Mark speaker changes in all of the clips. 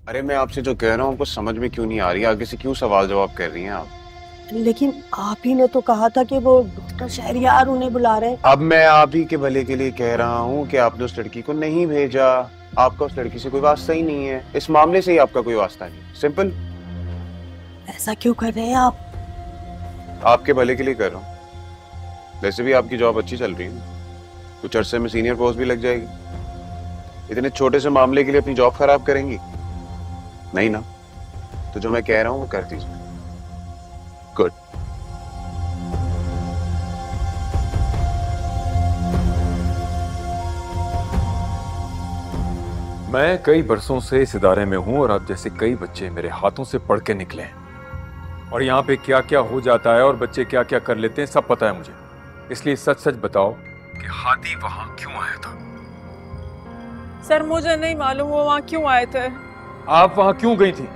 Speaker 1: अरे मैं आपसे जो कह रहा हूँ आपको समझ में क्यों नहीं आ रही? आगे से क्यों सवाल जवाब कर रही हैं आप?
Speaker 2: लेकिन आप ही ने तो कहा था कि वो डॉक्टर शहरियार उन्हें बुला रहे हैं।
Speaker 1: अब मैं आप ही के भले के लिए कह रहा हूँ कि आपने उस लड़की को नहीं भेजा। आपका उस लड़की से कोई वास्ता ही नहीं है, इस मामले से ही आपका कोई वास्ता नहीं। सिंपल।
Speaker 2: ऐसा क्यों कर रहे हैं आप?
Speaker 1: आपके भले के लिए कर रहा हूँ। वैसे भी आपकी जॉब अच्छी चल रही है, कुछ अरसे में सीनियर पोस्ट भी लग जाएगी। इतने छोटे से मामले के लिए अपनी जॉब खराब करेंगी? नहीं ना। तो जो मैं कह रहा हूँ वो कर दीजिए। गुड।
Speaker 3: मैं कई बरसों से इस इदारे में हूं और आप जैसे कई बच्चे मेरे हाथों से पढ़ के निकले हैं। और यहाँ पे क्या क्या हो जाता है और बच्चे क्या क्या कर लेते हैं सब पता है मुझे। इसलिए सच सच बताओ कि हादी वहां क्यों आया था?
Speaker 4: सर मुझे नहीं मालूम वो वहाँ क्यों आए थे।
Speaker 3: आप वहां क्यों गई थी?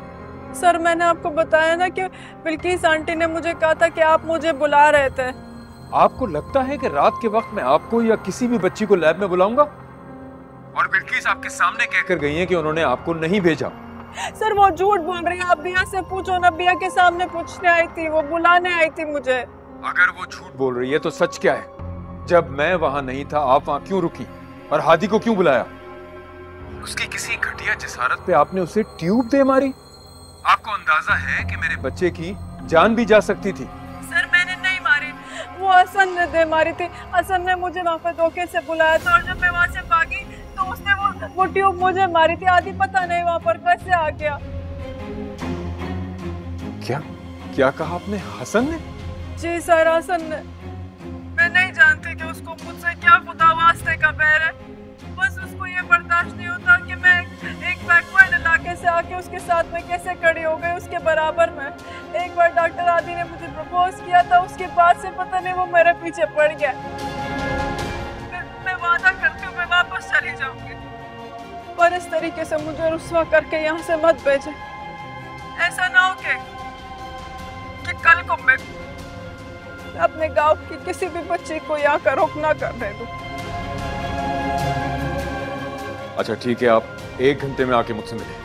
Speaker 4: सर मैंने आपको बताया ना कि बिल्किस आंटी ने मुझे कहा था कि आप मुझे बुला रहे थे।
Speaker 3: आपको लगता है कि रात के वक्त मैं आपको या किसी भी बच्ची को लैब में बुलाऊंगा? और बिल्किस आपके सामने कहकर गई है कि उन्होंने आपको नहीं भेजा।
Speaker 4: सर वो झूठ बोल रही है, आप बिया से पूछो ना, बिया के सामने पूछने आई थी, वो बुलाने आई थी मुझे।
Speaker 3: अगर वो झूठ बोल रही है तो सच क्या है? जब मैं वहां नहीं था आप वहां क्यों रुकी और हादी को क्यों बुलाया? उसकी किसी घटिया जिसारत पे आपने उसे ट्यूब दे मारी। आपको अंदाजा है कि मेरे बच्चे की जान भी जा सकती थी।
Speaker 4: सर मैंने नहीं मारी, वो हसन ने दे मारी थी। हसन ने मुझे वहाँ पे धोखे से बुलाया था और जब मैं वहाँ से भागी तो उसने वो ट्यूब मुझे मारी थी। आदि पता नहीं वहाँ पर कैसे आ गया।
Speaker 3: क्या क्या कहा आपने? हसन ने?
Speaker 4: जी सर, हसन ने। मैं नहीं जानती कि उसको मुझसे क्या खुदा वास्ते का बैर है। बस उसको ये बर्दाश्त नहीं होता कि मैं एक बैकवर्ड इलाके से आके उसके साथ में कैसे खड़ी हो गई उसके बराबर में। एक बार डॉक्टर आदि ने मुझे प्रपोज किया था, उसके बाद से पता नहीं वो मेरे पीछे पड़ गया। मैं वादा करती हूँ मैं वापस चली जाऊंगी, पर इस तरीके से मुझे रुस्वा करके यहाँ से मत भेजे। ऐसा ना हो कि कल को मैं अपने गांव की किसी भी बच्चे को यहाँ का रोक ना करने दूं।
Speaker 3: अच्छा ठीक है, आप 1 घंटे में आके मुझसे मिलें।